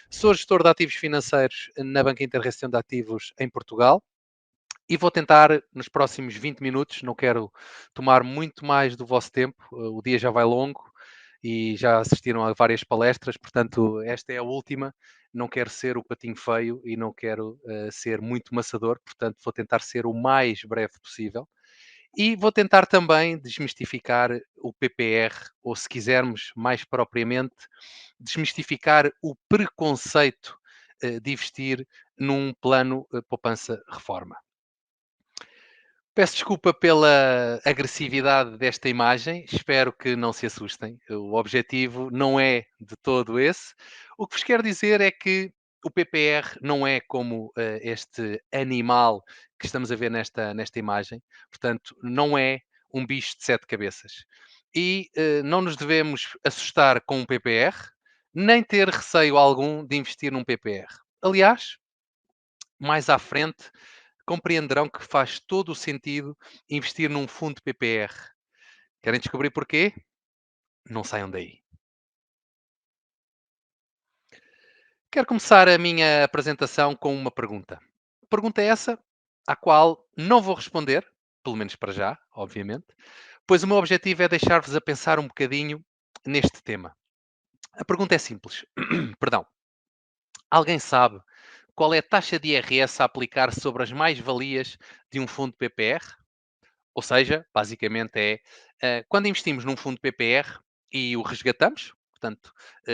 Sou gestor de ativos financeiros na Banca Interrelação de Ativos em Portugal e vou tentar, nos próximos 20 minutos, não quero tomar muito mais do vosso tempo, o dia já vai longo e já assistiram a várias palestras, portanto, esta é a última. Não quero ser o patinho feio e não quero ser muito maçador, portanto, vou tentar ser o mais breve possível. E vou tentar também desmistificar o PPR, ou se quisermos mais propriamente, desmistificar o preconceito de investir num plano poupança-reforma. Peço desculpa pela agressividade desta imagem, espero que não se assustem. O objetivo não é de todo esse. O que vos quero dizer é que o PPR não é como este animal que estamos a ver nesta imagem, portanto, não é um bicho de sete cabeças. E não nos devemos assustar com um PPR, nem ter receio algum de investir num PPR. Aliás, mais à frente, compreenderão que faz todo o sentido investir num fundo PPR. Querem descobrir porquê? Não saiam daí. Quero começar a minha apresentação com uma pergunta. Pergunta essa à qual não vou responder, pelo menos para já, obviamente, pois o meu objetivo é deixar-vos a pensar um bocadinho neste tema. A pergunta é simples. Perdão. Alguém sabe qual é a taxa de IRS a aplicar sobre as mais-valias de um fundo PPR? Ou seja, basicamente é, quando investimos num fundo PPR e o resgatamos, portanto,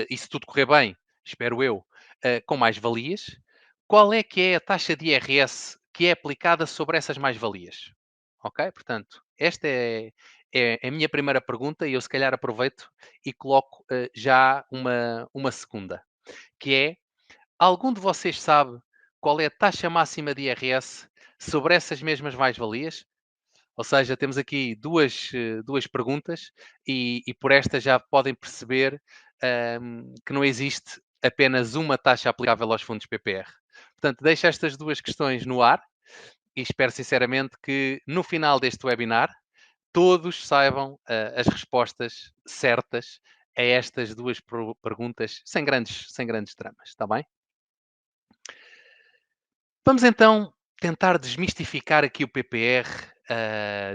e se tudo correr bem, espero eu, com mais-valias, qual é que é a taxa de IRS que é aplicada sobre essas mais-valias? Ok? Portanto, esta é a minha primeira pergunta e eu se calhar aproveito e coloco já uma segunda, que é, algum de vocês sabe qual é a taxa máxima de IRS sobre essas mesmas mais-valias? Ou seja, temos aqui duas perguntas e por esta já podem perceber que não existe apenas uma taxa aplicável aos fundos PPR. Portanto, deixo estas duas questões no ar e espero sinceramente que no final deste webinar todos saibam as respostas certas a estas duas perguntas sem grandes dramas, está bem? Vamos então tentar desmistificar aqui o PPR,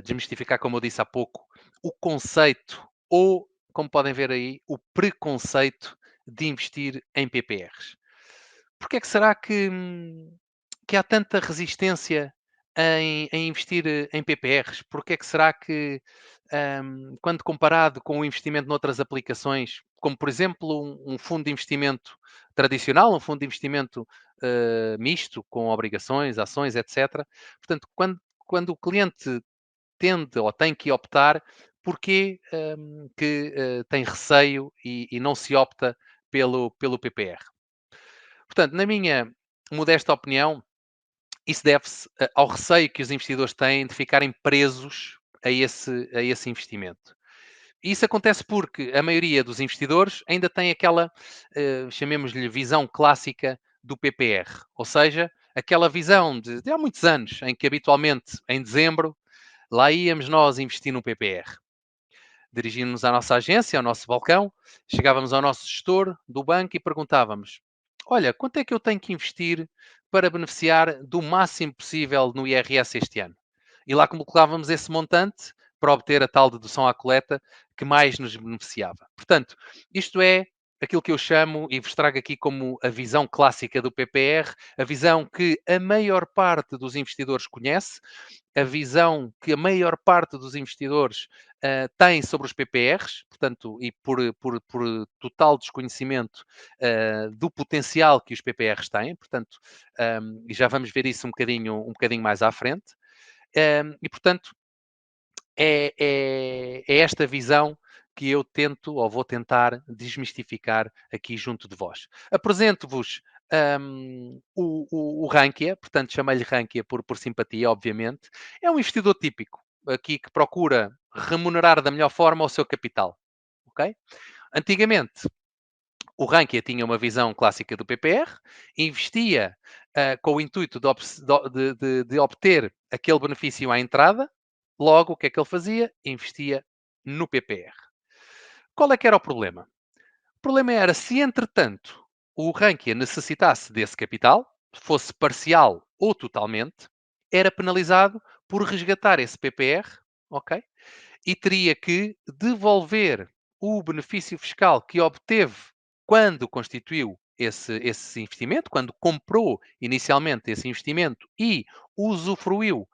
desmistificar, como eu disse há pouco, o conceito ou, como podem ver aí, o preconceito de investir em PPRs. Porque é que será que há tanta resistência em investir em PPRs? Porque é que será que, quando comparado com o investimento noutras aplicações, como por exemplo um fundo de investimento tradicional, um fundo de investimento misto, com obrigações, ações, etc. Portanto, quando o cliente tende ou tem que optar, porquê que tem receio e não se opta pelo PPR? Portanto, na minha modesta opinião, isso deve-se ao receio que os investidores têm de ficarem presos a esse investimento. Isso acontece porque a maioria dos investidores ainda tem aquela, chamemos-lhe visão clássica do PPR, ou seja, aquela visão de há muitos anos, em que habitualmente em dezembro lá íamos nós investir no PPR. Dirigíamos-nos à nossa agência, ao nosso balcão, chegávamos ao nosso gestor do banco e perguntávamos: Olha, quanto é que eu tenho que investir para beneficiar do máximo possível no IRS este ano? E lá colocávamos esse montante para obter a tal dedução à coleta que mais nos beneficiava. Portanto, isto é aquilo que eu chamo e vos trago aqui como a visão clássica do PPR, a visão que a maior parte dos investidores conhece, a visão que a maior parte dos investidores tem sobre os PPRs, portanto, e por total desconhecimento do potencial que os PPRs têm, portanto, e já vamos ver isso um bocadinho mais à frente. E, portanto, é esta visão que eu tento ou vou tentar desmistificar aqui junto de vós. Apresento-vos o Rankia, portanto, chamei-lhe Rankia por simpatia, obviamente. É um investidor típico, aqui que procura remunerar da melhor forma o seu capital. Ok? Antigamente, o Rankia tinha uma visão clássica do PPR, investia com o intuito de obter aquele benefício à entrada, logo o que é que ele fazia? Investia no PPR. Qual é que era o problema? O problema era se, entretanto, o Rankia necessitasse desse capital, fosse parcial ou totalmente, era penalizado por resgatar esse PPR, ok? E teria que devolver o benefício fiscal que obteve quando constituiu esse investimento, quando comprou inicialmente esse investimento e usufruiu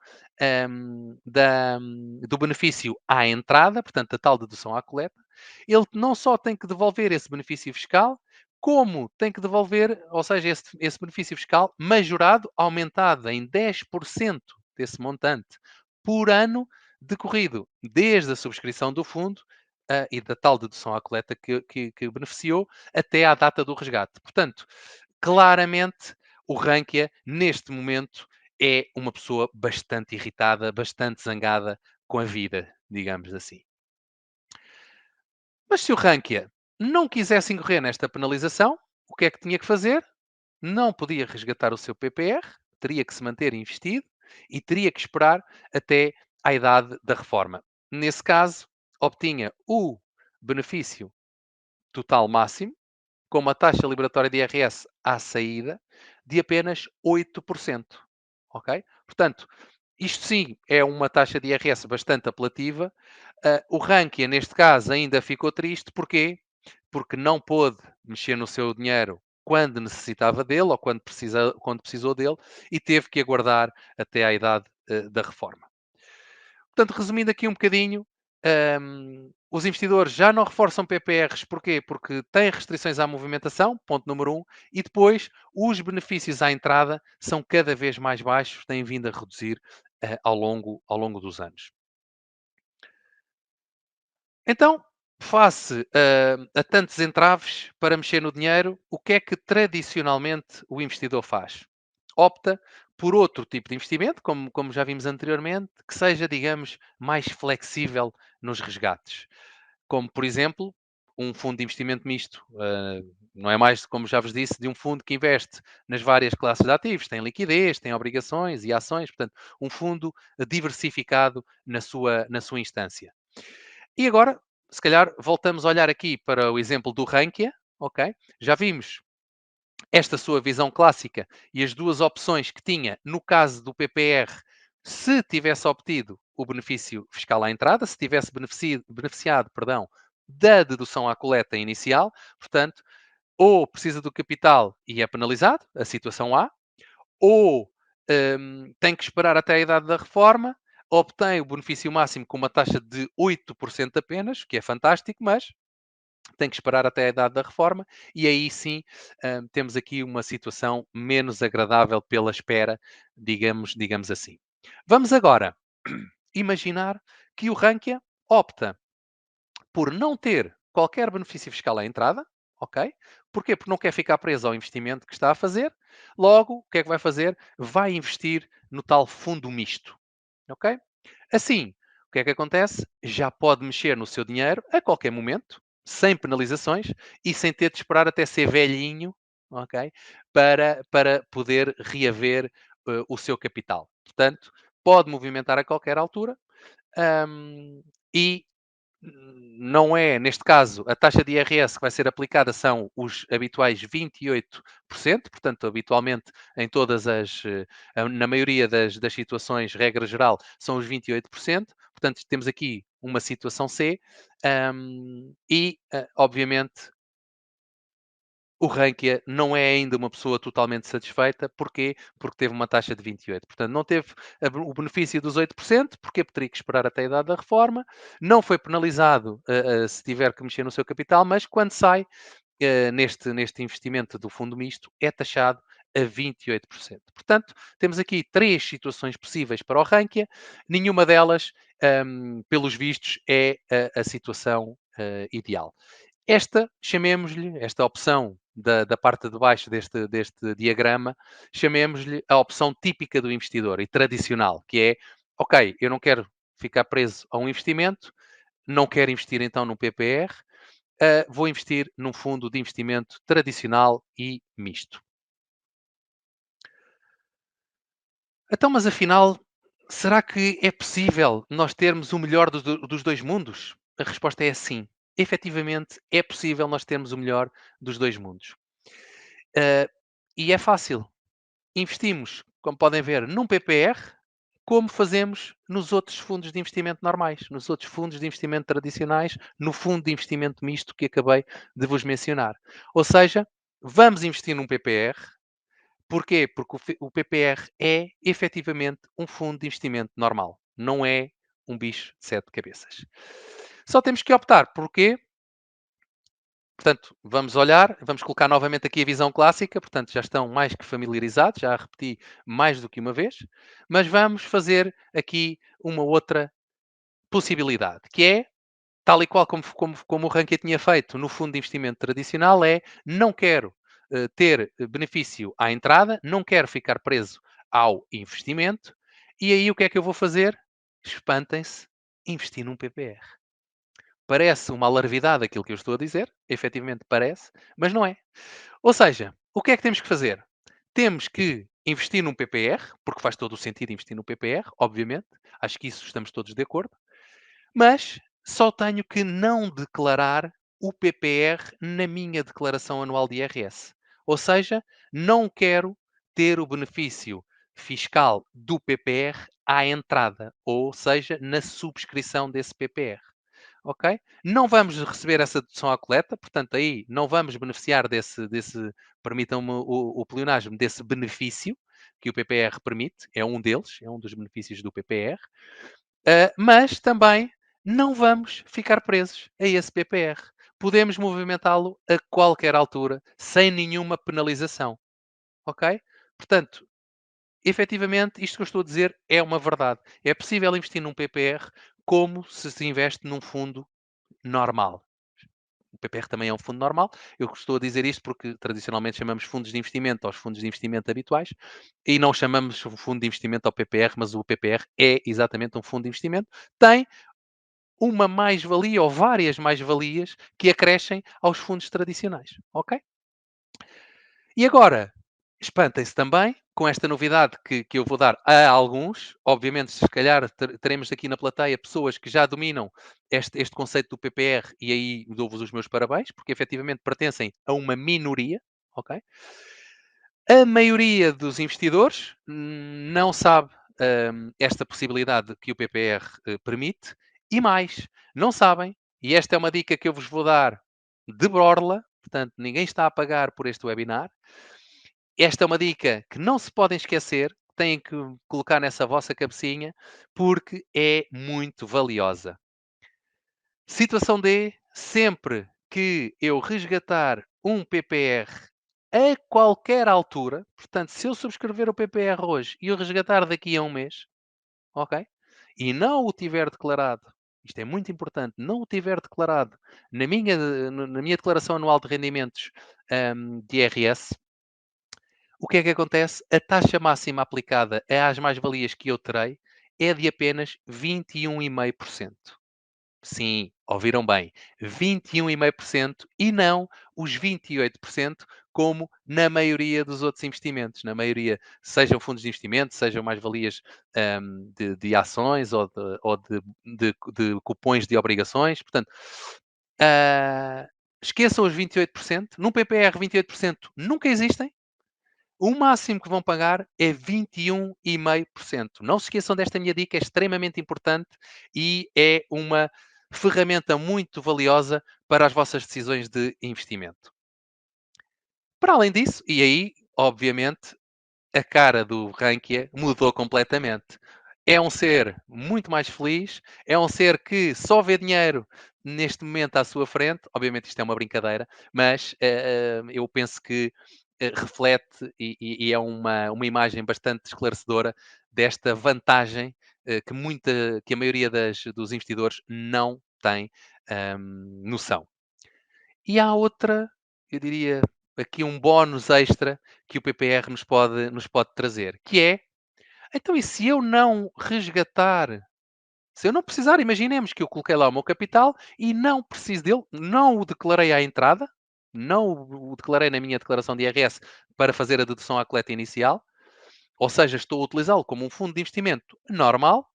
do benefício à entrada, portanto, a tal dedução à coleta, ele não só tem que devolver esse benefício fiscal, como tem que devolver, ou seja, esse benefício fiscal majorado, aumentado em 10% desse montante por ano, decorrido desde a subscrição do fundo e da tal dedução à coleta que beneficiou até à data do resgate. Portanto, claramente, o Rankia, neste momento, é uma pessoa bastante irritada, bastante zangada com a vida, digamos assim. Mas se o Rankia não quisesse incorrer nesta penalização, o que é que tinha que fazer? Não podia resgatar o seu PPR, teria que se manter investido e teria que esperar até à idade da reforma. Nesse caso, obtinha o benefício total máximo, com uma taxa liberatória de IRS à saída de apenas 8%. Ok? Portanto, isto sim é uma taxa de IRS bastante apelativa. O Rankia, neste caso, ainda ficou triste. Porquê? Porque não pôde mexer no seu dinheiro quando necessitava dele ou quando precisou dele e teve que aguardar até à idade da reforma. Portanto, resumindo aqui um bocadinho, os investidores já não reforçam PPRs, porquê? Porque têm restrições à movimentação, ponto número um, e depois os benefícios à entrada são cada vez mais baixos, têm vindo a reduzir ao longo dos anos. Então, face a tantos entraves para mexer no dinheiro, o que é que tradicionalmente o investidor faz? Opta por outro tipo de investimento, como já vimos anteriormente, que seja, digamos, mais flexível nos resgates. Como, por exemplo, um fundo de investimento misto. Não é mais, como já vos disse, de um fundo que investe nas várias classes de ativos. Tem liquidez, tem obrigações e ações. Portanto, um fundo diversificado na sua instância. E agora, se calhar, voltamos a olhar aqui para o exemplo do Rankia, ok? Já vimos esta sua visão clássica e as duas opções que tinha no caso do PPR, se tivesse obtido o benefício fiscal à entrada, se tivesse beneficiado, perdão, da dedução à coleta inicial, portanto, ou precisa do capital e é penalizado, a situação A, ou tem que esperar até a idade da reforma, obtém o benefício máximo com uma taxa de 8% apenas, que é fantástico, mas tem que esperar até a idade da reforma, e aí sim temos aqui uma situação menos agradável pela espera, digamos assim. Vamos agora imaginar que o Rankia opta por não ter qualquer benefício fiscal à entrada, ok? Porquê? Porque não quer ficar preso ao investimento que está a fazer. Logo, o que é que vai fazer? Vai investir no tal fundo misto, ok? Assim, o que é que acontece? Já pode mexer no seu dinheiro a qualquer momento, sem penalizações e sem ter de esperar até ser velhinho, ok? Para poder reaver o seu capital. Portanto, pode movimentar a qualquer altura e não é, neste caso, a taxa de IRS que vai ser aplicada são os habituais 28%, portanto, habitualmente, em todas na maioria das situações, regra geral, são os 28%. Portanto, temos aqui uma situação C, obviamente, o Rankia não é ainda uma pessoa totalmente satisfeita. Porquê? Porque teve uma taxa de 28%. Portanto, não teve o benefício dos 8%. Porquê? Porque teria que esperar até a idade da reforma. Não foi penalizado se tiver que mexer no seu capital, mas quando sai neste investimento do fundo misto, é taxado a 28%. Portanto, temos aqui três situações possíveis para o Rankia. Nenhuma delas, pelos vistos, é a situação ideal. Esta, chamemos-lhe, esta opção da parte de baixo deste diagrama, chamemos-lhe a opção típica do investidor e tradicional, que é, ok, eu não quero ficar preso a um investimento, não quero investir então no PPR, vou investir num fundo de investimento tradicional e misto. Então, mas afinal, será que é possível nós termos o melhor dos dois mundos? A resposta é sim. Efetivamente, é possível nós termos o melhor dos dois mundos. Ah, e é fácil. Investimos, como podem ver, num PPR, como fazemos nos outros fundos de investimento normais, nos outros fundos de investimento tradicionais, no fundo de investimento misto que acabei de vos mencionar. Ou seja, vamos investir num PPR. Porquê? Porque o PPR é efetivamente um fundo de investimento normal, não é um bicho de sete cabeças. Só temos que optar por quê? Portanto, vamos olhar, vamos colocar novamente aqui a visão clássica, portanto, já estão mais que familiarizados, já a repeti mais do que uma vez, mas vamos fazer aqui uma outra possibilidade, que é, tal e qual como o Rankia tinha feito no fundo de investimento tradicional, é não quero ter benefício à entrada, não quero ficar preso ao investimento, e aí o que é que eu vou fazer? Espantem-se, investir num PPR. Parece uma alarvidade aquilo que eu estou a dizer, efetivamente parece, mas não é. Ou seja, o que é que temos que fazer? Temos que investir num PPR, porque faz todo o sentido investir no PPR, obviamente. Acho que isso estamos todos de acordo. Mas só tenho que não declarar o PPR na minha declaração anual de IRS. Ou seja, não quero ter o benefício fiscal do PPR à entrada, ou seja, na subscrição desse PPR. Ok? Não vamos receber essa dedução à coleta, portanto, aí não vamos beneficiar permitam-me o pleonasmo, desse benefício que o PPR permite, é um deles, é um dos benefícios do PPR, mas também não vamos ficar presos a esse PPR. Podemos movimentá-lo a qualquer altura, sem nenhuma penalização, ok? Portanto, efetivamente, isto que eu estou a dizer é uma verdade. É possível investir num PPR como se investe num fundo normal. O PPR também é um fundo normal. Eu estou a dizer isto porque tradicionalmente chamamos fundos de investimento aos fundos de investimento habituais e não chamamos o fundo de investimento ao PPR, mas o PPR é exatamente um fundo de investimento. Tem uma mais-valia ou várias mais-valias que acrescem aos fundos tradicionais, ok? E agora, espantem-se também com esta novidade que eu vou dar a alguns. Obviamente, se calhar teremos aqui na plateia pessoas que já dominam este conceito do PPR e aí dou-vos os meus parabéns, porque efetivamente pertencem a uma minoria, ok? A maioria dos investidores não sabe esta possibilidade que o PPR permite e mais, não sabem, e esta é uma dica que eu vos vou dar de borla, portanto, ninguém está a pagar por este webinar. Esta é uma dica que não se podem esquecer, têm que colocar nessa vossa cabecinha, porque é muito valiosa. Situação D, sempre que eu resgatar um PPR a qualquer altura, portanto, se eu subscrever o PPR hoje e o resgatar daqui a um mês, ok? E não o tiver declarado, isto é muito importante, não o tiver declarado na minha declaração anual de rendimentos de IRS, o que é que acontece? A taxa máxima aplicada às mais-valias que eu terei é de apenas 21,5%. Sim, ouviram bem, 21,5% e não os 28%, como na maioria dos outros investimentos. Na maioria, sejam fundos de investimento, sejam mais-valias de ações ou de cupons de obrigações. Portanto, ah, esqueçam os 28%. Num PPR, 28% nunca existem. O máximo que vão pagar é 21,5%. Não se esqueçam desta minha dica, é extremamente importante e é uma ferramenta muito valiosa para as vossas decisões de investimento. Para além disso, e aí, obviamente, a cara do Rankia mudou completamente. É um ser muito mais feliz, é um ser que só vê dinheiro neste momento à sua frente. Obviamente, isto é uma brincadeira, mas eu penso que reflete e é uma imagem bastante esclarecedora desta vantagem que a maioria dos investidores não tem noção. E há outra, eu diria, aqui um bónus extra que o PPR nos pode trazer, que é, então e se eu não resgatar, se eu não precisar, imaginemos que eu coloquei lá o meu capital e não preciso dele, não o declarei à entrada, não o declarei na minha declaração de IRS para fazer a dedução à coleta inicial, ou seja, estou a utilizá-lo como um fundo de investimento normal,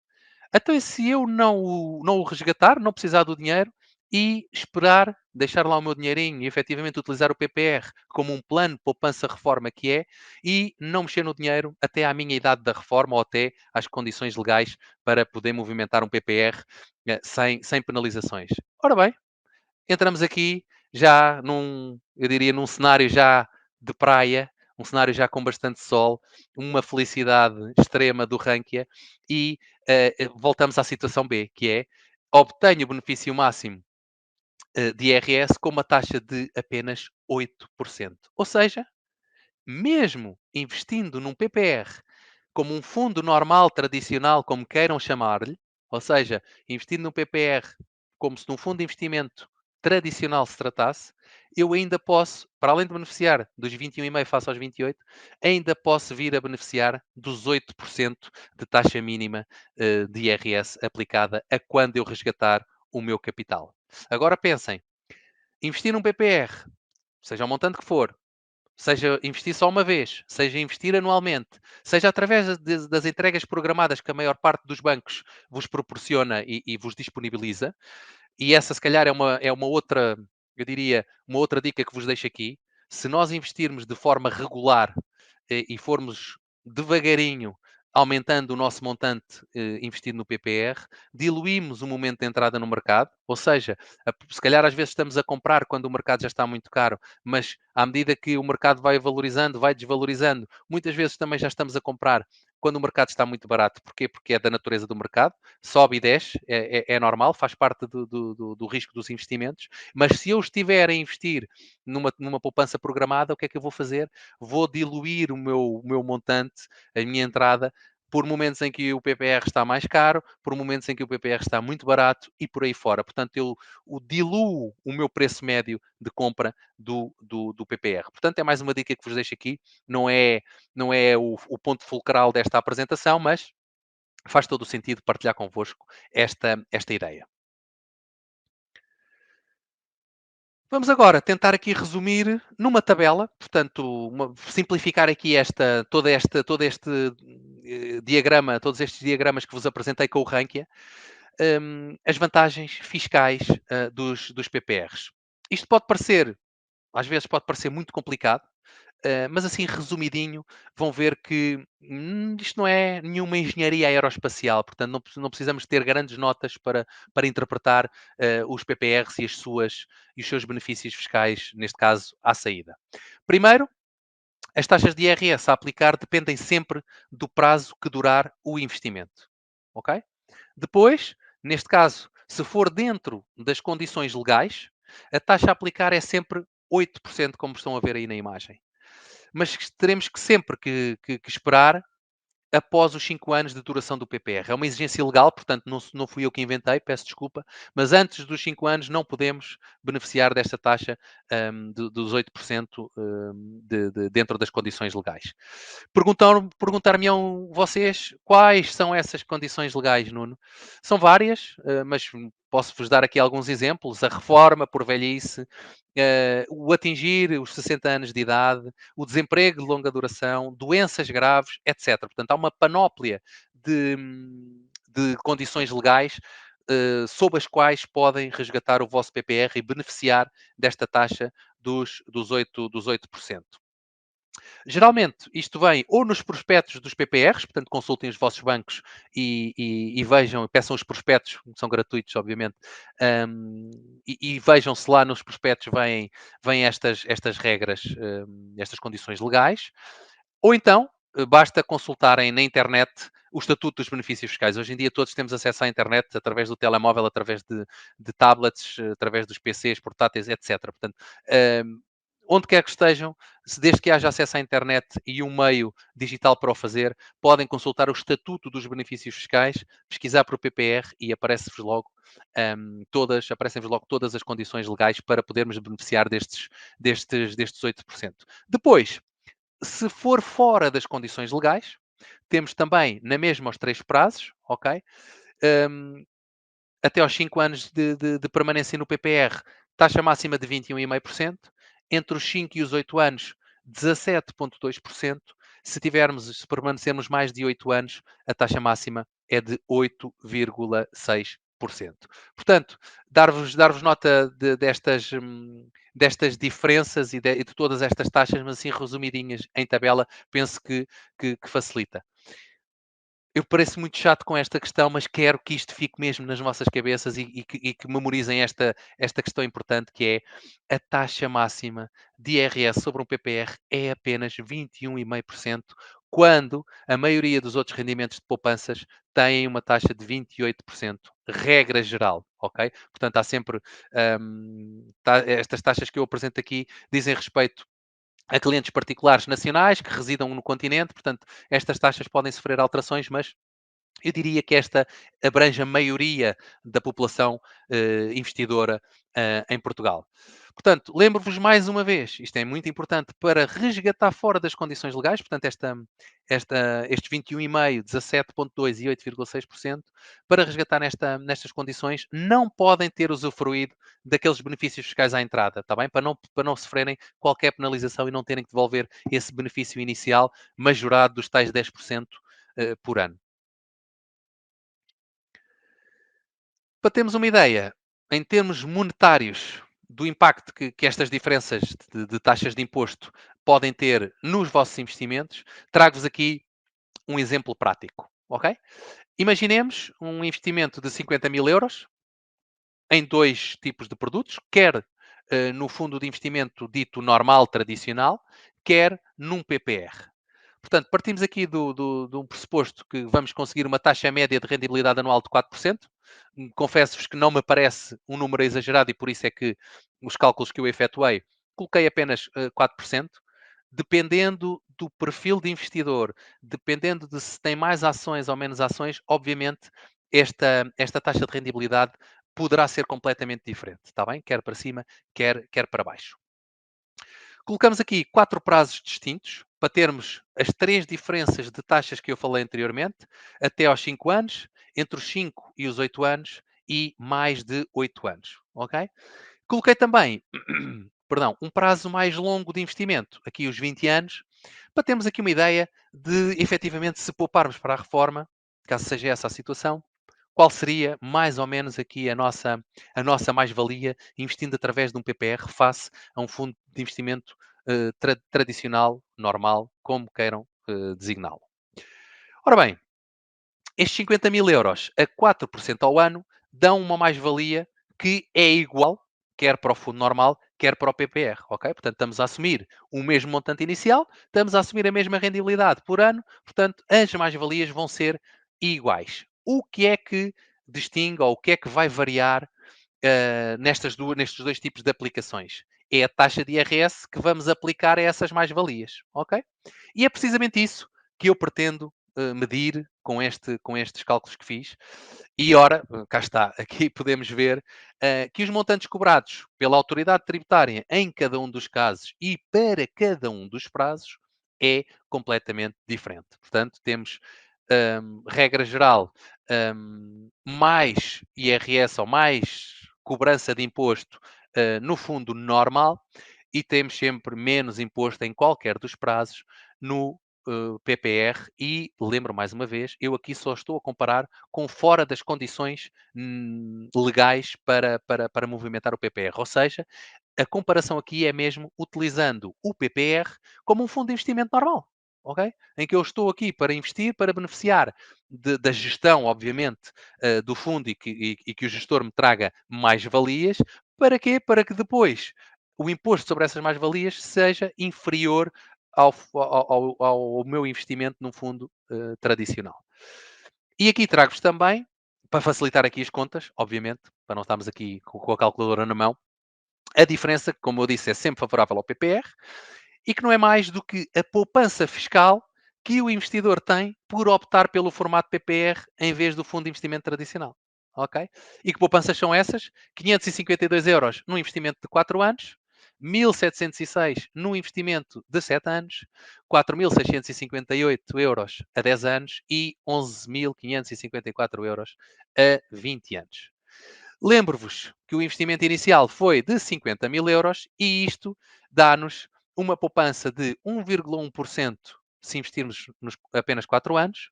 então e se eu não o resgatar, não precisar do dinheiro, e esperar, deixar lá o meu dinheirinho e efetivamente utilizar o PPR como um plano de poupança-reforma que é, e não mexer no dinheiro até à minha idade da reforma ou até às condições legais para poder movimentar um PPR sem penalizações. Ora bem, entramos aqui já eu diria, num cenário já de praia, um cenário já com bastante sol, uma felicidade extrema do Rankia e voltamos à situação B, que é obtenho o benefício máximo de IRS com uma taxa de apenas 8%. Ou seja, mesmo investindo num PPR como um fundo normal, tradicional, como queiram chamar-lhe, ou seja, investindo num PPR como se num fundo de investimento tradicional se tratasse, eu ainda posso, para além de beneficiar dos 21,5 face aos 28, ainda posso vir a beneficiar dos 8% de taxa mínima de IRS aplicada a quando eu resgatar o meu capital. Agora pensem, investir num PPR, seja o montante que for, seja investir só uma vez, seja investir anualmente, seja através das entregas programadas que a maior parte dos bancos vos proporciona e vos disponibiliza, e essa se calhar é uma outra, eu diria, uma outra dica que vos deixo aqui. Se nós investirmos de forma regular e formos devagarinho aumentando o nosso montante investido no PPR, diluímos o momento de entrada no mercado, ou seja, se calhar às vezes estamos a comprar quando o mercado já está muito caro, mas à medida que o mercado vai valorizando, vai desvalorizando, muitas vezes também já estamos a comprar quando o mercado está muito barato. Porquê? Porque é da natureza do mercado, sobe e desce, é normal, faz parte do risco dos investimentos, mas se eu estiver a investir numa poupança programada, o que é que eu vou fazer? Vou diluir o meu montante, a minha entrada, por momentos em que o PPR está mais caro, por momentos em que o PPR está muito barato e por aí fora. Portanto, eu diluo o meu preço médio de compra do PPR. Portanto, é mais uma dica que vos deixo aqui. Não é o ponto fulcral desta apresentação, mas faz todo o sentido partilhar convosco esta ideia. Vamos agora tentar aqui resumir numa tabela, portanto, simplificar aqui todo este diagrama, todos estes diagramas que vos apresentei com o Rankia, as vantagens fiscais dos PPRs. Isto pode parecer, às vezes pode parecer muito complicado, mas assim, resumidinho, vão ver que isto não é nenhuma engenharia aeroespacial, portanto, não precisamos ter grandes notas para interpretar os PPRs e os seus benefícios fiscais, neste caso, à saída. Primeiro, as taxas de IRS a aplicar dependem sempre do prazo que durar o investimento. Ok? Depois, neste caso, se for dentro das condições legais, a taxa a aplicar é sempre 8%, como estão a ver aí na imagem, mas teremos que sempre que esperar após os 5 anos de duração do PPR. É uma exigência legal, portanto, não fui eu que inventei, peço desculpa, mas antes dos 5 anos não podemos beneficiar desta taxa dos 8% dentro das condições legais. Perguntar-me-ão vocês quais são essas condições legais, Nuno? São várias, mas posso-vos dar aqui alguns exemplos. A reforma por velhice, o atingir os 60 anos de idade, o desemprego de longa duração, doenças graves, etc. Portanto, há uma panóplia de condições legais sob as quais podem resgatar o vosso PPR e beneficiar desta taxa dos 8%. Geralmente, isto vem ou nos prospectos dos PPRs, portanto, consultem os vossos bancos e vejam, peçam os prospectos, que são gratuitos, obviamente, e vejam se lá nos prospectos vêm estas regras, estas condições legais. Ou então, basta consultarem na internet o Estatuto dos Benefícios Fiscais. Hoje em dia todos temos acesso à internet através do telemóvel, através de tablets, através dos PCs, portáteis, etc. Portanto, hum, onde quer que estejam, desde que haja acesso à internet e um meio digital para o fazer, podem consultar o Estatuto dos Benefícios Fiscais, pesquisar por PPR e aparecem-vos logo todas as condições legais para podermos beneficiar destes 8%. Depois, se for fora das condições legais, temos também, na mesma, os 3 prazos, ok? Hum, até aos 5 anos de permanência no PPR, taxa máxima de 21,5%. Entre os 5 e os 8 anos, 17,2%. Se permanecermos mais de 8 anos, a taxa máxima é de 8,6%. Portanto, dar-vos nota destas diferenças e de todas estas taxas, mas assim resumidinhas em tabela, penso que facilita. Eu pareço muito chato com esta questão, mas quero que isto fique mesmo nas vossas cabeças e que memorizem esta questão importante, que é a taxa máxima de IRS sobre um PPR é apenas 21,5%, quando a maioria dos outros rendimentos de poupanças têm uma taxa de 28%, regra geral, ok? Portanto, há sempre estas taxas que eu apresento aqui dizem respeito a clientes particulares nacionais que residam no continente, portanto, estas taxas podem sofrer alterações, mas eu diria que esta abrange a maioria da população investidora em Portugal. Portanto, lembro-vos mais uma vez, isto é muito importante, para resgatar fora das condições legais, portanto, estes 21,5%, 17,2% e 8,6%, para resgatar nestas condições, não podem ter usufruído daqueles benefícios fiscais à entrada, está bem? Para não sofrerem qualquer penalização e não terem que devolver esse benefício inicial majorado dos tais 10% por ano. Para termos uma ideia, em termos monetários, do impacto que estas diferenças de taxas de imposto podem ter nos vossos investimentos, trago-vos aqui um exemplo prático, ok? Imaginemos um investimento de 50.000 euros em dois tipos de produtos, quer no fundo de investimento dito normal, tradicional, quer num PPR. Portanto, partimos aqui de um pressuposto que vamos conseguir uma taxa média de rendibilidade anual de 4%. Confesso-vos que não me parece um número exagerado e por isso é que os cálculos que eu efetuei coloquei apenas 4%. Dependendo do perfil de investidor, dependendo de se tem mais ações ou menos ações, obviamente esta taxa de rendibilidade poderá ser completamente diferente, está bem? Quer para cima, quer para baixo. Colocamos aqui 4 prazos distintos para termos as 3 diferenças de taxas que eu falei anteriormente, até aos 5 anos, entre os 5 e os 8 anos e mais de 8 anos, ok? Coloquei também, perdão, um prazo mais longo de investimento, aqui os 20 anos, para termos aqui uma ideia de, efetivamente, se pouparmos para a reforma, caso seja essa a situação, qual seria mais ou menos aqui a nossa mais-valia investindo através de um PPR face a um fundo de investimento tradicional, normal, como queiram designá-lo. Ora bem, estes 50.000 euros a 4% ao ano dão uma mais-valia que é igual, quer para o fundo normal, quer para o PPR, ok? Portanto, estamos a assumir o mesmo montante inicial, estamos a assumir a mesma rendibilidade por ano, portanto, as mais-valias vão ser iguais. O que é que distingue ou o que é que vai variar nestes dois tipos de aplicações? É a taxa de IRS que vamos aplicar a essas mais-valias, ok? E é precisamente isso que eu pretendo medir com estes cálculos que fiz. E ora, cá está, aqui podemos ver que os montantes cobrados pela autoridade tributária em cada um dos casos e para cada um dos prazos é completamente diferente. Portanto, temos, regra geral, mais IRS ou mais cobrança de imposto no fundo normal e temos sempre menos imposto em qualquer dos prazos no PPR e lembro mais uma vez, eu aqui só estou a comparar com fora das condições legais para movimentar o PPR. Ou seja, a comparação aqui é mesmo utilizando o PPR como um fundo de investimento normal. Ok? Em que eu estou aqui para investir, para beneficiar da gestão, obviamente, do fundo e que o gestor me traga mais valias. Para quê? Para que depois o imposto sobre essas mais-valias seja inferior ao meu investimento num fundo tradicional. E aqui trago-vos também, para facilitar aqui as contas, obviamente, para não estarmos aqui com a calculadora na mão, a diferença, como eu disse, é sempre favorável ao PPR e que não é mais do que a poupança fiscal que o investidor tem por optar pelo formato PPR em vez do fundo de investimento tradicional. Ok? E que poupanças são essas? 552 euros num investimento de 4 anos, 1.706 num investimento de 7 anos, 4.658 euros a 10 anos e 11.554 euros a 20 anos. Lembro-vos que o investimento inicial foi de 50.000 euros e isto dá-nos uma poupança de 1,1% se investirmos nos apenas 4 anos,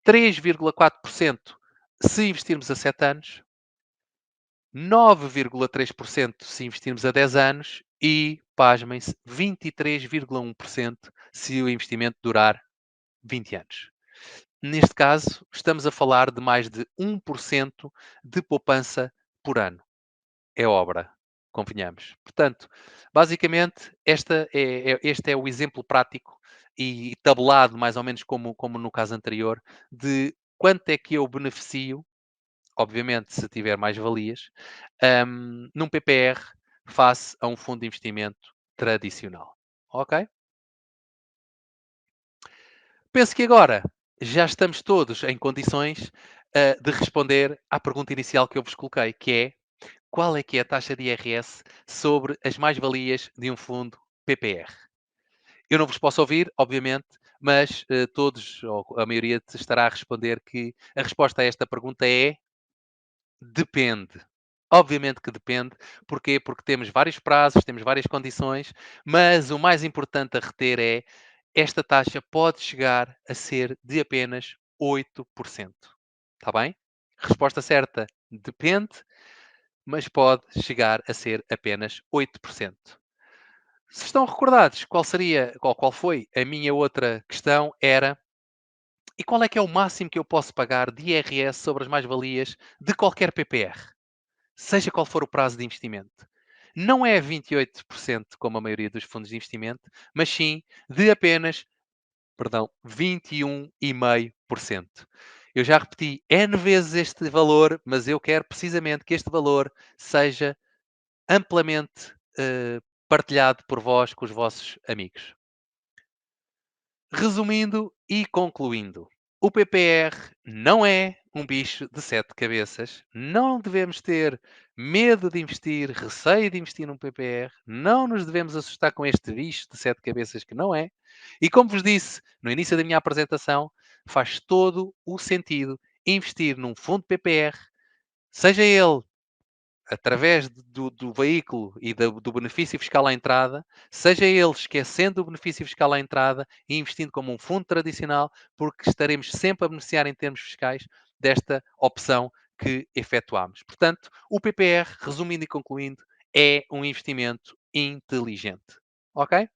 3,4% Se investirmos a 7 anos, 9,3% se investirmos a 10 anos e, pasmem-se, 23,1% se o investimento durar 20 anos. Neste caso, estamos a falar de mais de 1% de poupança por ano. É obra, convenhamos. Portanto, basicamente, este é o exemplo prático e tabelado, mais ou menos como no caso anterior, de quanto é que eu beneficio, obviamente, se tiver mais valias, num PPR face a um fundo de investimento tradicional. Ok? Penso que agora já estamos todos em condições de responder à pergunta inicial que eu vos coloquei, que é qual é que é a taxa de IRS sobre as mais-valias de um fundo PPR? Eu não vos posso ouvir, obviamente, mas todos, ou a maioria, estará a responder que a resposta a esta pergunta é depende. Obviamente que depende. Porquê? Porque temos vários prazos, temos várias condições, mas o mais importante a reter é esta taxa pode chegar a ser de apenas 8%. Está bem? Resposta certa: depende, mas pode chegar a ser apenas 8%. Se estão recordados, qual foi a minha outra questão era e qual é que é o máximo que eu posso pagar de IRS sobre as mais-valias de qualquer PPR? Seja qual for o prazo de investimento. Não é 28%, como a maioria dos fundos de investimento, mas sim de apenas, perdão, 21,5%. Eu já repeti N vezes este valor, mas eu quero precisamente que este valor seja amplamente partilhado por vós com os vossos amigos. Resumindo e concluindo, o PPR não é um bicho de sete cabeças. Não devemos ter medo de investir, receio de investir num PPR. Não nos devemos assustar com este bicho de sete cabeças que não é. E como vos disse no início da minha apresentação, faz todo o sentido investir num fundo PPR, seja ele através do veículo e do benefício fiscal à entrada, seja ele esquecendo o benefício fiscal à entrada e investindo como um fundo tradicional, porque estaremos sempre a beneficiar em termos fiscais desta opção que efetuamos. Portanto, o PPR, resumindo e concluindo, é um investimento inteligente. Ok?